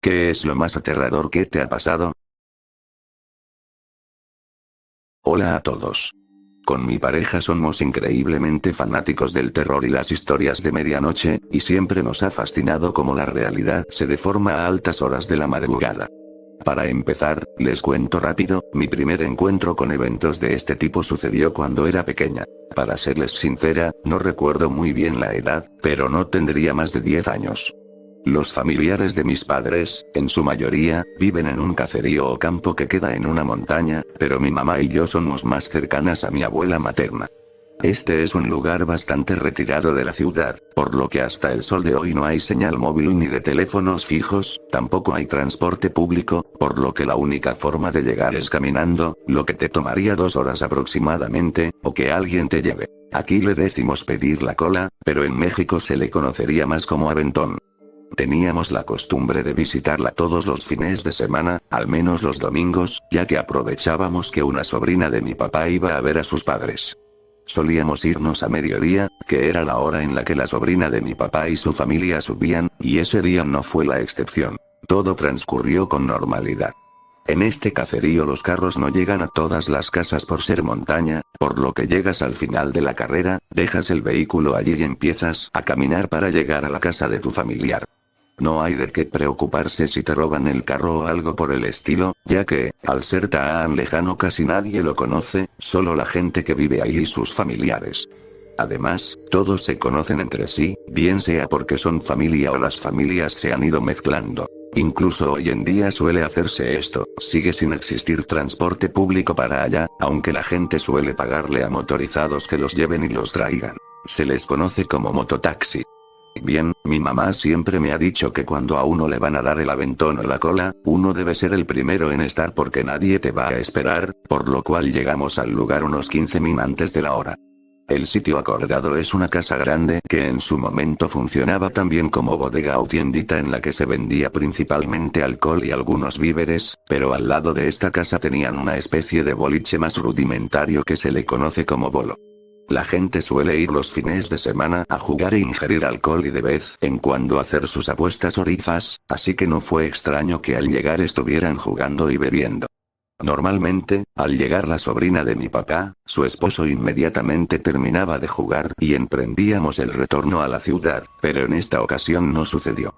¿Qué es lo más aterrador que te ha pasado? Hola a todos. Con mi pareja somos increíblemente fanáticos del terror y las historias de medianoche, y siempre nos ha fascinado cómo la realidad se deforma a altas horas de la madrugada. Para empezar, les cuento rápido, mi primer encuentro con eventos de este tipo sucedió cuando era pequeña. Para serles sincera, no recuerdo muy bien la edad, pero no tendría más de 10 años. Los familiares de mis padres, en su mayoría, viven en un caserío o campo que queda en una montaña, pero mi mamá y yo somos más cercanas a mi abuela materna. Este es un lugar bastante retirado de la ciudad, por lo que hasta el sol de hoy no hay señal móvil ni de teléfonos fijos, tampoco hay transporte público, por lo que la única forma de llegar es caminando, lo que te tomaría 2 horas aproximadamente, o que alguien te lleve. Aquí le decimos pedir la cola, pero en México se le conocería más como aventón. Teníamos la costumbre de visitarla todos los fines de semana, al menos los domingos, ya que aprovechábamos que una sobrina de mi papá iba a ver a sus padres. Solíamos irnos a mediodía, que era la hora en la que la sobrina de mi papá y su familia subían, y ese día no fue la excepción. Todo transcurrió con normalidad. En este caserío los carros no llegan a todas las casas por ser montaña, por lo que llegas al final de la carrera, dejas el vehículo allí y empiezas a caminar para llegar a la casa de tu familiar. No hay de qué preocuparse si te roban el carro o algo por el estilo, ya que, al ser tan lejano casi nadie lo conoce, solo la gente que vive ahí y sus familiares. Además, todos se conocen entre sí, bien sea porque son familia o las familias se han ido mezclando. Incluso hoy en día suele hacerse esto, sigue sin existir transporte público para allá, aunque la gente suele pagarle a motorizados que los lleven y los traigan. Se les conoce como mototaxi. Bien, mi mamá siempre me ha dicho que cuando a uno le van a dar el aventón o la cola, uno debe ser el primero en estar porque nadie te va a esperar, por lo cual llegamos al lugar unos 15 min antes de la hora. El sitio acordado es una casa grande que en su momento funcionaba también como bodega o tiendita en la que se vendía principalmente alcohol y algunos víveres, pero al lado de esta casa tenían una especie de boliche más rudimentario que se le conoce como bolo. La gente suele ir los fines de semana a jugar e ingerir alcohol y de vez en cuando hacer sus apuestas o rifas, así que no fue extraño que al llegar estuvieran jugando y bebiendo. Normalmente, al llegar la sobrina de mi papá, su esposo inmediatamente terminaba de jugar y emprendíamos el retorno a la ciudad, pero en esta ocasión no sucedió.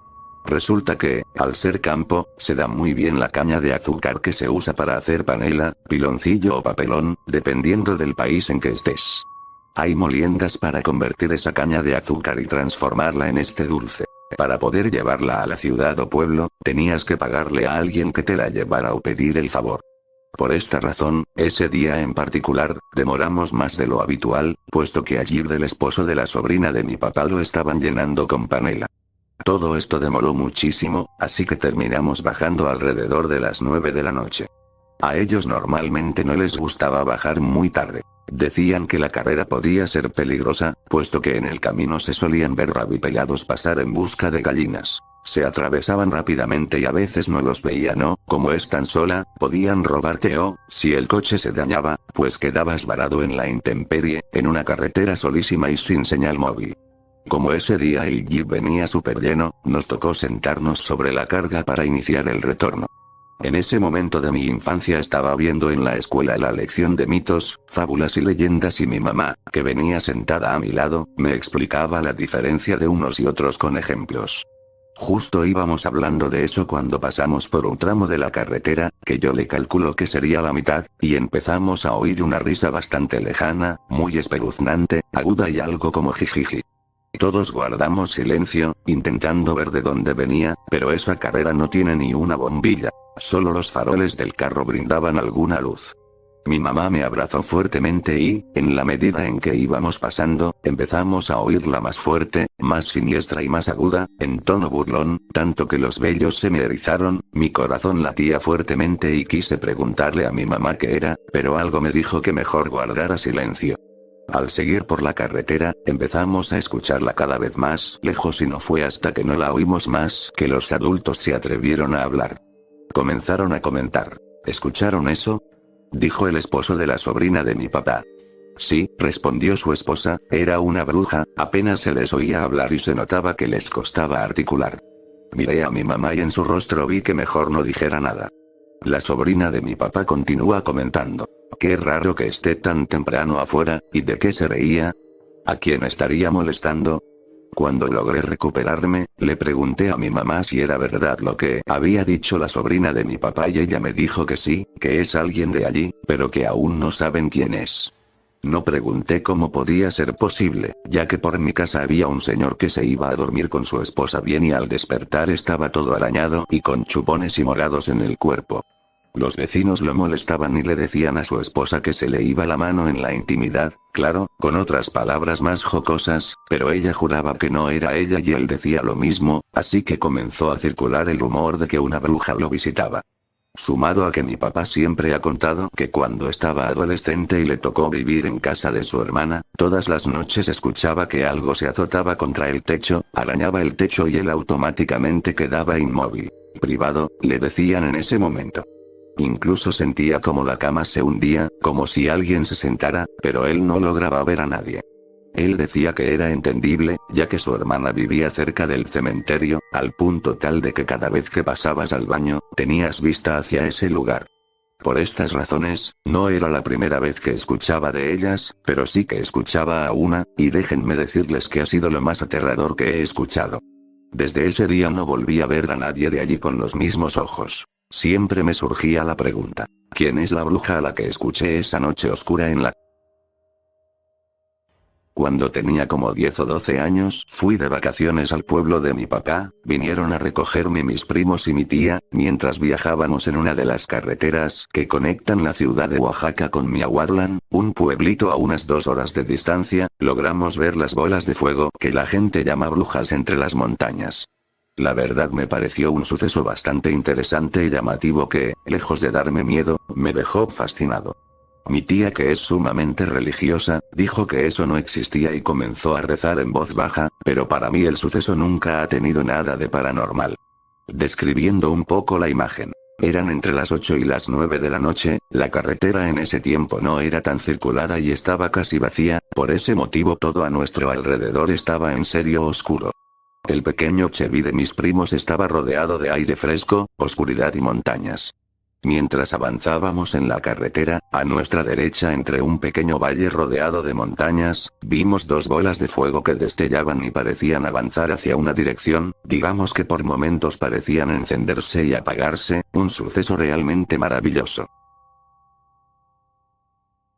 Resulta que, al ser campo, se da muy bien la caña de azúcar que se usa para hacer panela, piloncillo o papelón, dependiendo del país en que estés. Hay moliendas para convertir esa caña de azúcar y transformarla en este dulce. Para poder llevarla a la ciudad o pueblo, tenías que pagarle a alguien que te la llevara o pedir el favor. Por esta razón, ese día en particular, demoramos más de lo habitual, puesto que allí del esposo de la sobrina de mi papá lo estaban llenando con panela. Todo esto demoró muchísimo, así que terminamos bajando alrededor de las 9 de la noche. A ellos normalmente no les gustaba bajar muy tarde. Decían que la carrera podía ser peligrosa, puesto que en el camino se solían ver rabipelados pasar en busca de gallinas. Se atravesaban rápidamente y a veces no los veían o, como es tan sola, podían robarte o, si el coche se dañaba, pues quedabas varado en la intemperie, en una carretera solísima y sin señal móvil. Como ese día el jeep venía súper lleno, nos tocó sentarnos sobre la carga para iniciar el retorno. En ese momento de mi infancia estaba viendo en la escuela la lección de mitos, fábulas y leyendas y mi mamá, que venía sentada a mi lado, me explicaba la diferencia de unos y otros con ejemplos. Justo íbamos hablando de eso cuando pasamos por un tramo de la carretera, que yo le calculo que sería la mitad, y empezamos a oír una risa bastante lejana, muy espeluznante, aguda y algo como jijiji. Todos guardamos silencio, intentando ver de dónde venía, pero esa carrera no tiene ni una bombilla. Solo los faroles del carro brindaban alguna luz. Mi mamá me abrazó fuertemente y, en la medida en que íbamos pasando, empezamos a oírla más fuerte, más siniestra y más aguda, en tono burlón, tanto que los vellos se me erizaron, mi corazón latía fuertemente y quise preguntarle a mi mamá qué era, pero algo me dijo que mejor guardara silencio. Al seguir por la carretera, empezamos a escucharla cada vez más lejos y no fue hasta que no la oímos más que los adultos se atrevieron a hablar. Comenzaron a comentar. ¿Escucharon eso?, dijo el esposo de la sobrina de mi papá. Sí, respondió su esposa, era una bruja, apenas se les oía hablar y se notaba que les costaba articular. Miré a mi mamá y en su rostro vi que mejor no dijera nada. La sobrina de mi papá continúa comentando. Qué raro que esté tan temprano afuera, ¿y de qué se reía? ¿A quién estaría molestando? Cuando logré recuperarme, le pregunté a mi mamá si era verdad lo que había dicho la sobrina de mi papá y ella me dijo que sí, que es alguien de allí, pero que aún no saben quién es. No pregunté cómo podía ser posible, ya que por mi casa había un señor que se iba a dormir con su esposa bien y al despertar estaba todo arañado y con chupones y morados en el cuerpo. Los vecinos lo molestaban y le decían a su esposa que se le iba la mano en la intimidad, claro, con otras palabras más jocosas, pero ella juraba que no era ella y él decía lo mismo, así que comenzó a circular el rumor de que una bruja lo visitaba. Sumado a que mi papá siempre ha contado que cuando estaba adolescente y le tocó vivir en casa de su hermana, todas las noches escuchaba que algo se azotaba contra el techo, arañaba el techo y él automáticamente quedaba inmóvil. Privado, le decían en ese momento. Incluso sentía como la cama se hundía, como si alguien se sentara, pero él no lograba ver a nadie. Él decía que era entendible, ya que su hermana vivía cerca del cementerio, al punto tal de que cada vez que pasabas al baño, tenías vista hacia ese lugar. Por estas razones, no era la primera vez que escuchaba de ellas, pero sí que escuchaba a una, y déjenme decirles que ha sido lo más aterrador que he escuchado. Desde ese día no volví a ver a nadie de allí con los mismos ojos. Siempre me surgía la pregunta, ¿quién es la bruja a la que escuché esa noche oscura en la... Cuando tenía como 10 o 12 años, fui de vacaciones al pueblo de mi papá, vinieron a recogerme mis primos y mi tía, mientras viajábamos en una de las carreteras que conectan la ciudad de Oaxaca con Miahuatlán, un pueblito a unas 2 horas de distancia, logramos ver las bolas de fuego que la gente llama brujas entre las montañas. La verdad me pareció un suceso bastante interesante y llamativo que, lejos de darme miedo, me dejó fascinado. Mi tía, que es sumamente religiosa, dijo que eso no existía y comenzó a rezar en voz baja, pero para mí el suceso nunca ha tenido nada de paranormal. Describiendo un poco la imagen. Eran entre las 8 y las 9 de la noche, la carretera en ese tiempo no era tan circulada y estaba casi vacía, por ese motivo todo a nuestro alrededor estaba en serio oscuro. El pequeño Chevy de mis primos estaba rodeado de aire fresco, oscuridad y montañas. Mientras avanzábamos en la carretera, a nuestra derecha entre un pequeño valle rodeado de montañas, vimos 2 bolas de fuego que destellaban y parecían avanzar hacia una dirección, digamos que por momentos parecían encenderse y apagarse, un suceso realmente maravilloso.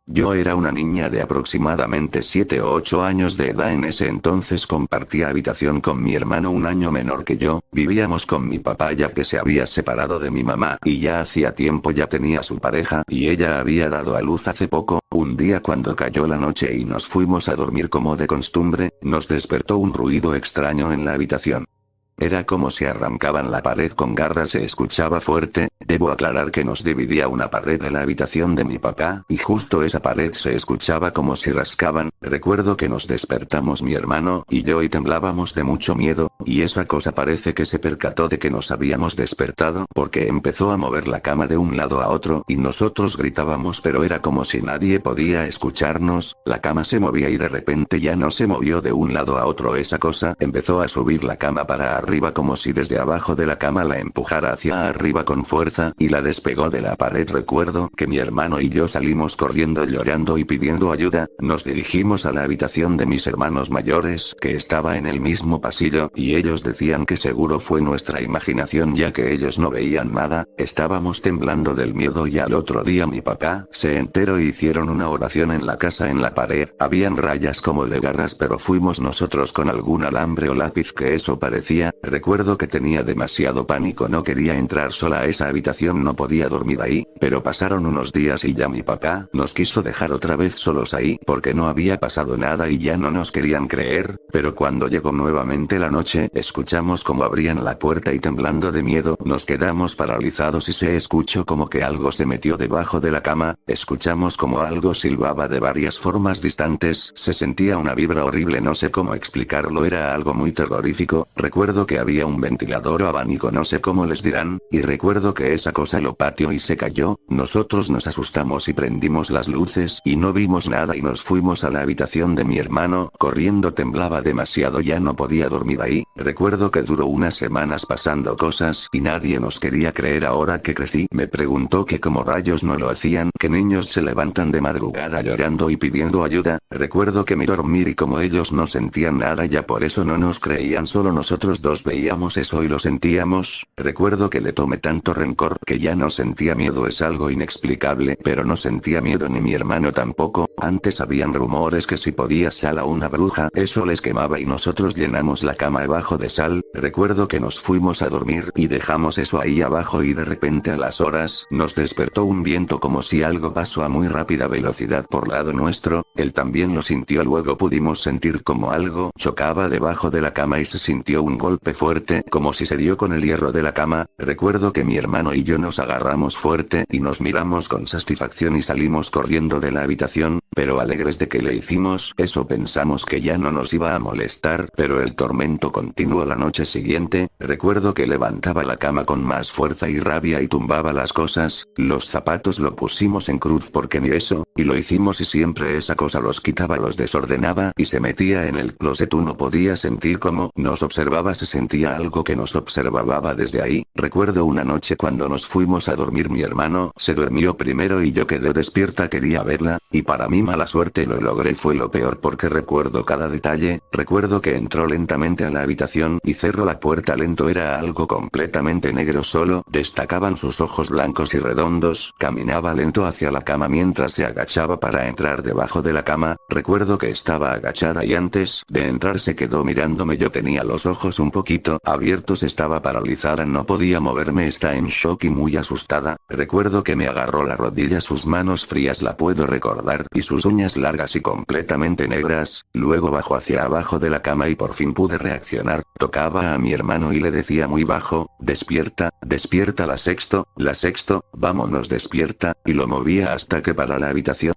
Yo era una niña de aproximadamente 7 o 8 años de edad. En ese entonces compartía habitación con mi hermano un año menor que yo, vivíamos con mi papá ya que se había separado de mi mamá y ya hacía tiempo ya tenía su pareja y ella había dado a luz hace poco. Un día cuando cayó la noche y nos fuimos a dormir como de costumbre, nos despertó un ruido extraño en la habitación. Era como si arrancaban la pared con garras, se escuchaba fuerte. Debo aclarar que nos dividía una pared de la habitación de mi papá, y justo esa pared se escuchaba como si rascaban. Recuerdo que nos despertamos mi hermano y yo y temblábamos de mucho miedo, y esa cosa parece que se percató de que nos habíamos despertado porque empezó a mover la cama de un lado a otro y nosotros gritábamos, pero era como si nadie podía escucharnos. La cama se movía y de repente ya no se movió de un lado a otro, esa cosa empezó a subir la cama para arriba como si desde abajo de la cama la empujara hacia arriba con fuerza y la despegó de la pared. Recuerdo que mi hermano y yo salimos corriendo llorando y pidiendo ayuda. Nos dirigimos a la habitación de mis hermanos mayores que estaba en el mismo pasillo y ellos decían que seguro fue nuestra imaginación ya que ellos no veían nada. Estábamos temblando del miedo y al otro día mi papá se enteró y hicieron una oración en la casa. En la pared habían rayas como de garras, pero fuimos nosotros con algún alambre o lápiz que eso parecía. Recuerdo que tenía demasiado pánico, no quería entrar sola a esa habitación, no podía dormir ahí, pero pasaron unos días y ya mi papá nos quiso dejar otra vez solos ahí porque no había pasado nada y ya no nos querían creer, pero cuando llegó nuevamente la noche escuchamos como abrían la puerta y temblando de miedo nos quedamos paralizados y se escuchó como que algo se metió debajo de la cama, escuchamos como algo silbaba de varias formas distantes, se sentía una vibra horrible, no sé cómo explicarlo, era algo muy terrorífico. Recuerdo que había un ventilador o abanico, no sé cómo les dirán, y recuerdo que esa cosa lo pateó y se cayó. Nosotros nos asustamos y prendimos las luces y no vimos nada y nos fuimos a la habitación habitación de mi hermano, corriendo, temblaba demasiado, ya no podía dormir ahí. Recuerdo que duró unas semanas pasando cosas y nadie nos quería creer. Ahora que crecí, me preguntó que cómo rayos no lo hacían, que niños se levantan de madrugada llorando y pidiendo ayuda. Recuerdo que me dormir y como ellos no sentían nada, ya por eso no nos creían, solo nosotros dos veíamos eso y lo sentíamos. Recuerdo que le tomé tanto rencor que ya no sentía miedo, es algo inexplicable, pero no sentía miedo ni mi hermano tampoco. Antes habían rumores que si podía sal a una bruja, eso les quemaba y nosotros llenamos la cama abajo de sal. Recuerdo que nos fuimos a dormir y dejamos eso ahí abajo y de repente a las horas nos despertó un viento como si algo pasó a muy rápida velocidad por lado nuestro. Él también lo sintió, luego pudimos sentir como algo chocaba debajo de la cama y se sintió un golpe fuerte como si se dio con el hierro de la cama. Recuerdo que mi hermano y yo nos agarramos fuerte y nos miramos con satisfacción y salimos corriendo de la habitación, pero alegres de que le hicimos eso. Pensamos que ya no nos iba a molestar, pero el tormento continuó la noche siguiente. Recuerdo que levantaba la cama con más fuerza y rabia y tumbaba las cosas. Los zapatos lo pusimos en cruz porque ni eso, y lo hicimos y siempre esa cosa los quitaba, los desordenaba y se metía en el closet. Uno podía sentir cómo nos observaba, se sentía algo que nos observaba desde ahí. Recuerdo una noche cuando nos fuimos a dormir, mi hermano se durmió primero y yo quedé despierta, quería verla, y para mi mala suerte lo logré. Fue lo peor porque recuerdo cada detalle. Recuerdo que entró lentamente a la habitación y cerró la puerta lento, era algo completamente negro, solo destacaban sus ojos blancos y redondos. Caminaba lento hacia la cama mientras se agachaba para entrar debajo de la cama. Recuerdo que estaba agachada y antes de entrar se quedó mirándome, yo tenía los ojos un poquito abiertos, estaba paralizada, no podía moverme, está en shock y muy asustada. Recuerdo que me agarró la rodilla, sus manos frías, la puedo recordar, y sus uñas largas y completamente negras. Luego bajó hacia abajo de la cama y por fin pude reaccionar. Tocaba a mi hermano y le decía muy bajo: despierta, despierta, la sexto, vámonos, despierta, y lo movía hasta que para la habitación.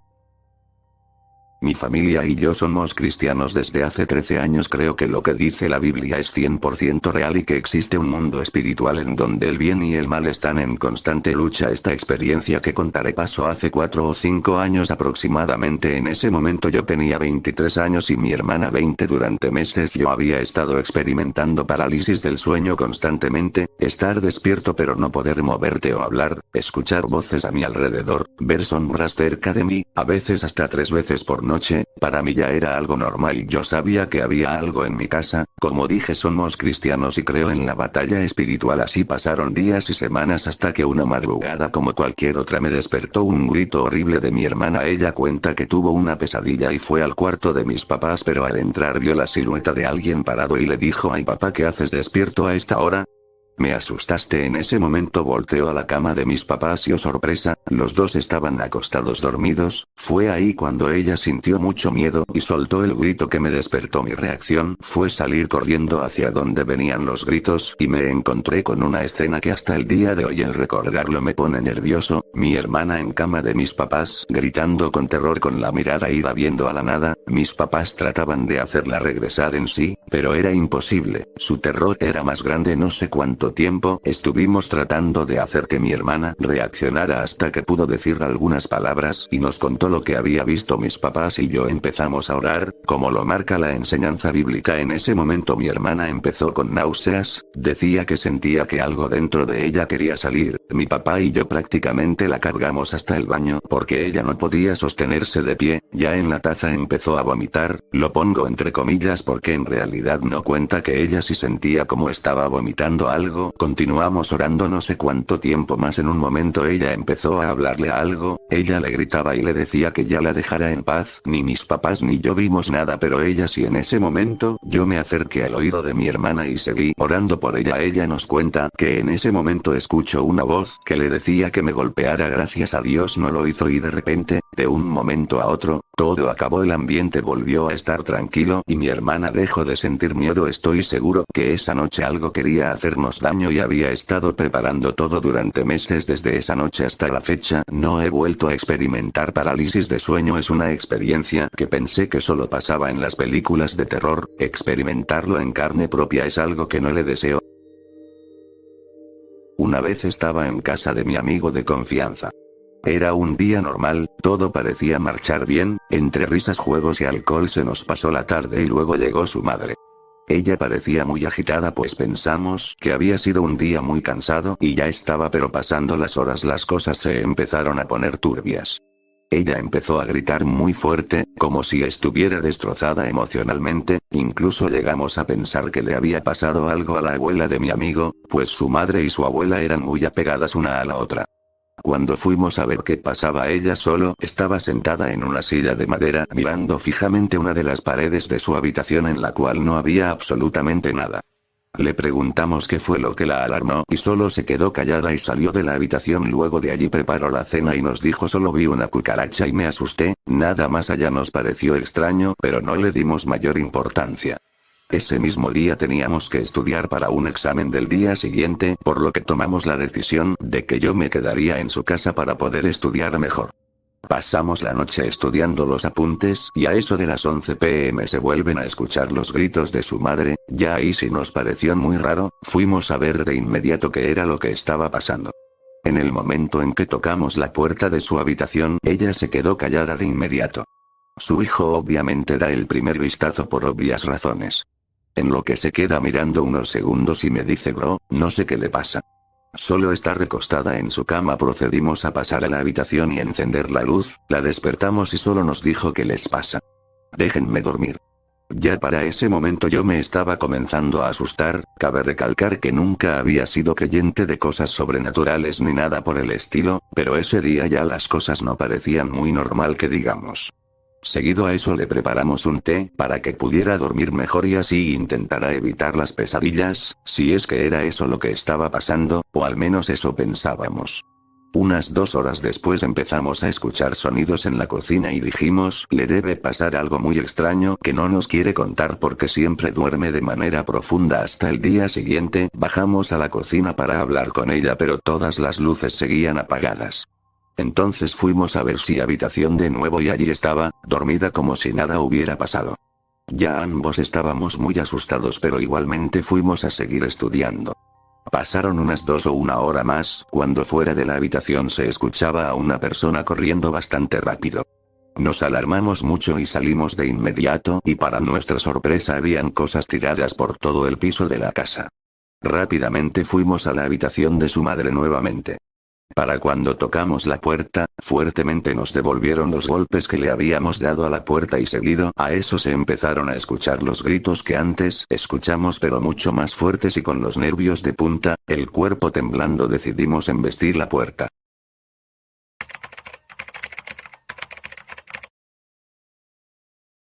Mi familia y yo somos cristianos desde hace 13 años. Creo que lo que dice la Biblia es 100% real y que existe un mundo espiritual en donde el bien y el mal están en constante lucha. Esta experiencia que contaré pasó hace 4 o 5 años aproximadamente. En ese momento yo tenía 23 años y mi hermana 20. Durante meses yo había estado experimentando parálisis del sueño constantemente, estar despierto pero no poder moverte o hablar, escuchar voces a mi alrededor, ver sombras cerca de mí, a veces hasta 3 veces por noche. Para mí ya era algo normal y yo sabía que había algo en mi casa. Como dije, somos cristianos y creo en la batalla espiritual. Así pasaron días y semanas hasta que una madrugada como cualquier otra me despertó un grito horrible de mi hermana. Ella cuenta que tuvo una pesadilla y fue al cuarto de mis papás, pero al entrar vio la silueta de alguien parado y le dijo: ay papá, ¿qué haces despierto a esta hora? Me asustaste. En ese momento volteó a la cama de mis papás y oh sorpresa, los dos estaban acostados dormidos. Fue ahí cuando ella sintió mucho miedo y soltó el grito que me despertó. Mi reacción fue salir corriendo hacia donde venían los gritos y me encontré con una escena que hasta el día de hoy el recordarlo me pone nervioso. Mi hermana en cama de mis papás, gritando con terror, con la mirada ida viendo a la nada. Mis papás trataban de hacerla regresar en sí, pero era imposible. Su terror era más grande. No sé cuánto tiempo estuvimos tratando de hacer que mi hermana reaccionara hasta que pudo decir algunas palabras y nos contó lo que había visto. Mis papás y yo empezamos a orar, como lo marca la enseñanza bíblica. En ese momento mi hermana empezó con náuseas, decía que sentía que algo dentro de ella quería salir. Mi papá y yo prácticamente la cargamos hasta el baño porque ella no podía sostenerse de pie. Ya en la taza empezó a vomitar, lo pongo entre comillas porque en realidad no cuenta que ella sí sentía como estaba vomitando algo. Continuamos orando no sé cuánto tiempo más. En un momento ella empezó a hablarle a algo, ella le gritaba y le decía que ya la dejara en paz. Ni mis papás ni yo vimos nada, pero ella sí. En ese momento yo me acerqué al oído de mi hermana y seguí orando por ella. Ella nos cuenta que en ese momento escuchó una voz que le decía que me golpeara. Gracias a Dios no lo hizo y de repente, de un momento a otro, todo acabó, el ambiente volvió a estar tranquilo y mi hermana dejó de sentir miedo. Estoy seguro que esa noche algo quería hacernos daño y había estado preparando todo durante meses. Desde esa noche hasta la fecha no he vuelto a experimentar parálisis de sueño. Es una experiencia que pensé que solo pasaba en las películas de terror. Experimentarlo en carne propia es algo que no le deseo. Una vez estaba en casa de mi amigo de confianza. Era un día normal, todo parecía marchar bien, entre risas, juegos y alcohol se nos pasó la tarde y luego llegó su madre. Ella parecía muy agitada pues pensamos que había sido un día muy cansado y ya estaba, pero pasando las horas las cosas se empezaron a poner turbias. Ella empezó a gritar muy fuerte, como si estuviera destrozada emocionalmente, incluso llegamos a pensar que le había pasado algo a la abuela de mi amigo, pues su madre y su abuela eran muy apegadas una a la otra. Cuando fuimos a ver qué pasaba, ella solo estaba sentada en una silla de madera mirando fijamente una de las paredes de su habitación en la cual no había absolutamente nada. Le preguntamos qué fue lo que la alarmó y solo se quedó callada y salió de la habitación. Luego de allí preparó la cena y nos dijo: solo vi una cucaracha y me asusté, nada más allá. Nos pareció extraño pero no le dimos mayor importancia. Ese mismo día teníamos que estudiar para un examen del día siguiente, por lo que tomamos la decisión de que yo me quedaría en su casa para poder estudiar mejor. Pasamos la noche estudiando los apuntes y a eso de las 11 p.m. se vuelven a escuchar los gritos de su madre. Ya ahí sí nos pareció muy raro, fuimos a ver de inmediato qué era lo que estaba pasando. En el momento en que tocamos la puerta de su habitación, ella se quedó callada de inmediato. Su hijo obviamente da el primer vistazo por obvias razones. En lo que se queda mirando unos segundos y me dice: bro, no sé qué le pasa. Solo está recostada en su cama. Procedimos a pasar a la habitación y encender la luz, la despertamos y solo nos dijo: ¿qué les pasa? Déjenme dormir. Ya para ese momento yo me estaba comenzando a asustar. Cabe recalcar que nunca había sido creyente de cosas sobrenaturales ni nada por el estilo, pero ese día ya las cosas no parecían muy normal que digamos. Seguido a eso le preparamos un té para que pudiera dormir mejor y así intentara evitar las pesadillas, si es que era eso lo que estaba pasando, o al menos eso pensábamos. Unas 2 horas después empezamos a escuchar sonidos en la cocina y dijimos: le debe pasar algo muy extraño que no nos quiere contar porque siempre duerme de manera profunda. Hasta el día siguiente, bajamos a la cocina para hablar con ella pero todas las luces seguían apagadas. Entonces fuimos a ver su habitación de nuevo y allí estaba, dormida como si nada hubiera pasado. Ya ambos estábamos muy asustados pero igualmente fuimos a seguir estudiando. Pasaron unas 2 o 1 hora más, cuando fuera de la habitación se escuchaba a una persona corriendo bastante rápido. Nos alarmamos mucho y salimos de inmediato y para nuestra sorpresa habían cosas tiradas por todo el piso de la casa. Rápidamente fuimos a la habitación de su madre nuevamente. Para cuando tocamos la puerta, fuertemente nos devolvieron los golpes que le habíamos dado a la puerta y seguido a eso se empezaron a escuchar los gritos que antes escuchamos pero mucho más fuertes y con los nervios de punta, el cuerpo temblando decidimos embestir la puerta.